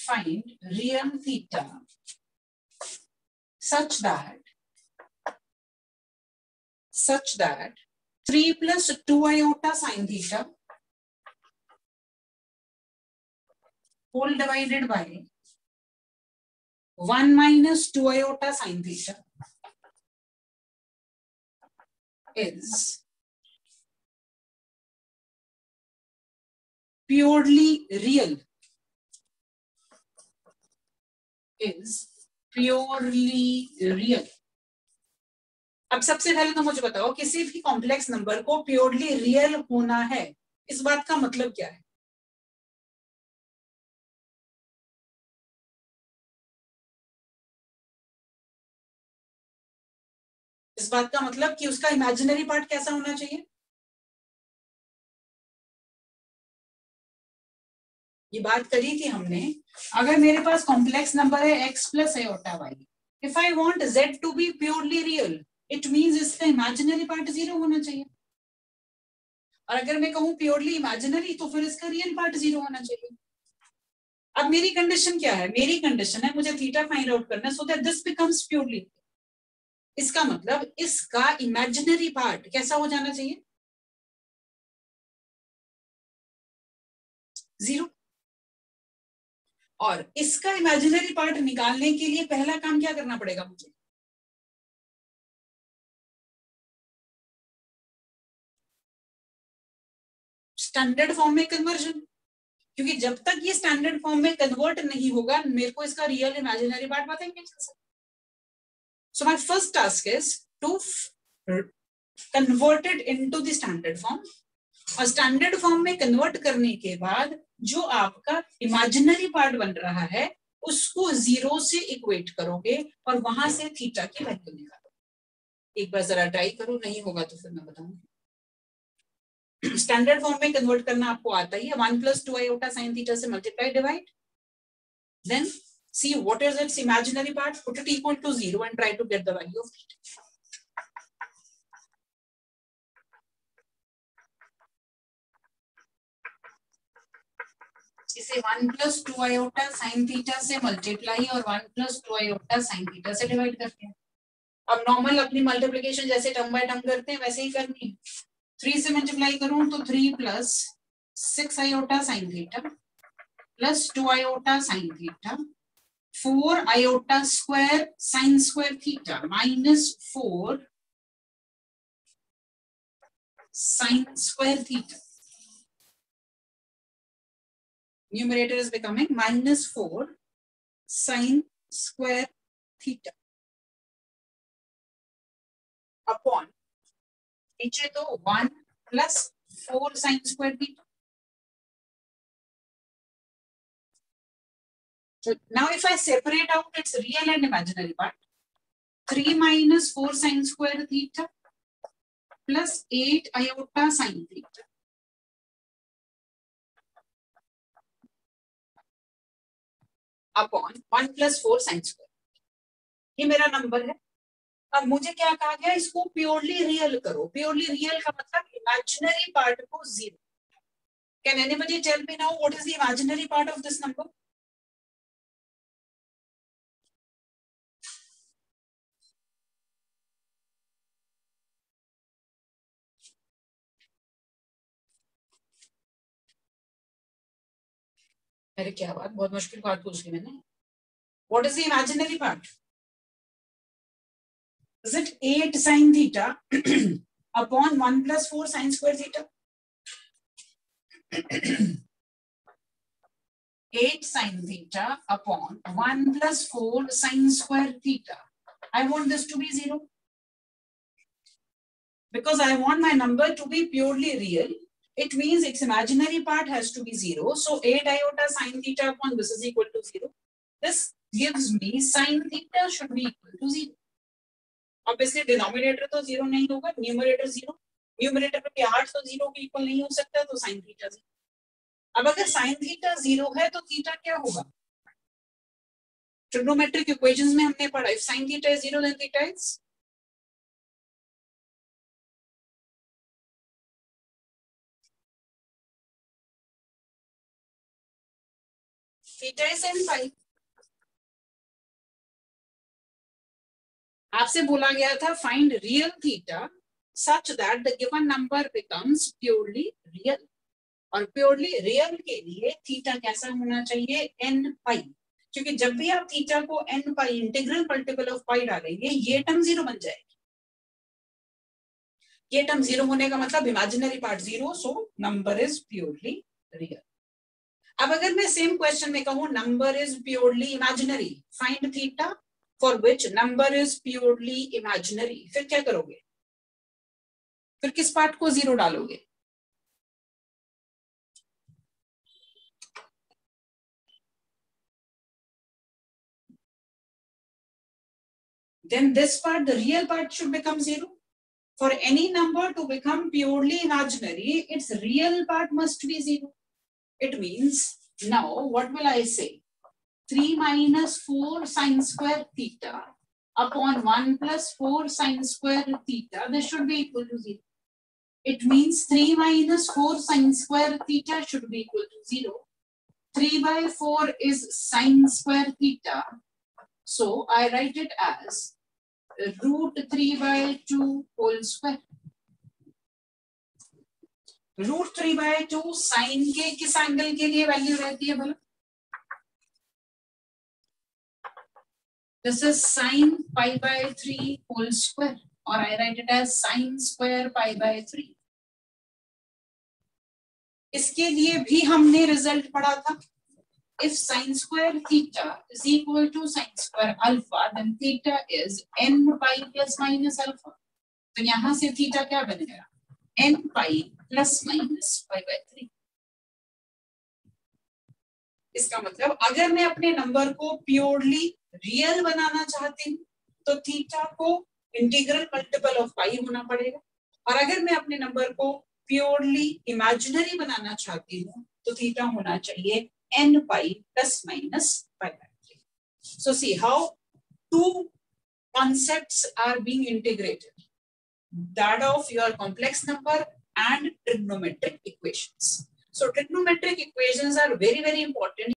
find real theta such that 3 plus 2 iota sin theta whole divided by 1 minus 2 iota sin theta is purely real. अब सबसे पहले तो मुझे बताओ, किसी भी कॉम्प्लेक्स नंबर को प्योरली रियल होना है, इस बात का मतलब क्या है? इस बात का मतलब कि उसका इमेजिनरी पार्ट कैसा होना चाहिए? ये बात करी थी हमने, अगर मेरे पास कॉम्प्लेक्स नंबर है x plus iota y, if I want z to be purely real, it means इसका इमेजिनरी पार्ट 0 होना चाहिए। और अगर मैं कहूं प्योरली इमेजिनरी, तो फिर इसका रियल पार्ट 0 होना चाहिए। अब मेरी कंडीशन क्या है? मेरी कंडीशन है मुझे थीटा फाइंड आउट करना है so that this becomes purely. इसका मतलब इसका इमेजिनरी पार्ट कैसा हो जाना चाहिए? 0। और इसका इमेजिनरी पार्ट निकालने के लिए पहला काम क्या करना पड़ेगा मुझे? स्टैंडर्ड फॉर्म में कन्वर्जन, क्योंकि जब तक ये स्टैंडर्ड फॉर्म में कन्वर्ट नहीं होगा मेरे को इसका रियल इमेजिनरी पार्ट पता ही नहीं चल सकता। So my first task is to convert it into the standard form, और स्टैंडर्ड फॉर्म में कन्वर्ट करने के बाद जो आपका इमेजिनरी पार्ट बन रहा है उसको 0 से इक्वेट करोगे और वहां से थीटा की वैल्यू निकालोगे। एक बार जरा ट्राई करो, नहीं होगा तो फिर मैं बताऊंगी। स्टैंडर्ड फॉर्म में कन्वर्ट करना आपको आता ही है, 1 प्लस 2 आयोटा साइन थीटा से multiply divide, then see what is its imaginary part, put it equal to 0 and try to get the value of theta. इसे 1 प्लस 2 आयोटा साइन थीटा से multiply और 1 plus 2 iota sine theta से divide करते हैं। अब normal अपनी multiplication जैसे term by term करते हैं वैसे ही करनी है। 3 से मल्टीप्लाई करूं तो 3 plus 6 iota sine theta plus 2 iota sine theta 4 iota square sine square theta minus 4 sine square theta. Numerator is becoming minus 4 sin square theta upon नीचे तो 1 plus 4 sin square theta. So now if I separate out its real and imaginary part, 3 minus 4 sin square theta plus 8 iota sin theta upon 1 plus 4 sin square. ये मेरा number है। अब मुझे क्या कहा गया, इसको प्योरली रियल करो। प्योरली रियल का मतलब इमेजिनरी पार्ट को 0। Can anybody tell me now what is the imaginary part of this number? अरे क्या बात, बहुत मुश्किल बात पूछ ली मैंने। What is the imaginary part? Is it 8 sin theta upon 1 plus 4 sin square theta? 8 sin theta upon 1 plus 4 sin square theta. I want this to be 0. Because I want my number to be purely real, it means its imaginary part has to be 0. So 8 iota sin theta upon this is equal to 0. This gives me sin theta should be equal to 0. Obviously denominator तो 0 नहीं होगा, numerator 0, numerator पे 8 तो 0 के equal नहीं हो सकता, तो sin थीटा 0। अब अगर sin थीटा 0 है तो थीटा क्या होगा? ट्रिग्नोमेट्रिक इक्वेशंस में हमने पढ़ा, if sin theta is 0 then theta is theta is n पाई। आपसे बोला गया था find real theta such that the given number becomes purely real, और प्योरली रियल के लिए थीटा कैसा होना चाहिए, n पाई। क्योंकि जब भी आप थीटा को n pi integral multiple of pi डालेंगे ये टर्म जीरो बन जाएगी। ये टर्म जीरो होने का मतलब imaginary part zero, so number is purely real. अब अगर मैं सेम क्वेश्चन में कहूं number is purely imaginary, find theta for which number is purely imaginary, फिर क्या करोगे, फिर किस पार्ट को जीरो डालोगे? Then this part, the real part should become zero. For any number to become purely imaginary, its real part must be zero. It means, now what will I say? 3 minus 4 sine square theta upon 1 plus 4 sine square theta, this should be equal to 0. It means 3 minus 4 sine square theta should be equal to 0. 3 by 4 is sine square theta. So I write it as root 3 by 2 whole square. Root 3 by 2 sine के किस angle के लिए value रहती है बोलो? This is sin pi by 3 whole square, or I write it as sin square pi by 3. इसके लिए भी हमने रिजल्ट पढ़ा था। If sin square theta is equal to sin square alpha, then theta is n pi plus minus alpha. तो यहां से theta क्या बनेगा, n pi plus minus pi by 3. इसका मतलब अगर मैं अपने नंबर को प्योरली रियल बनाना चाहती हूँ तो थीटा को इंटीग्रल मल्टीपल ऑफ पाई होना पड़ेगा, और अगर मैं अपने नंबर को प्योरली इमेजिनरी बनाना चाहती हूँ तो थीटा होना चाहिए n pi plus minus pi by 3. So see how two concepts are being integrated, that of your complex number and trigonometric equations. So trigonometric equations are very, very important.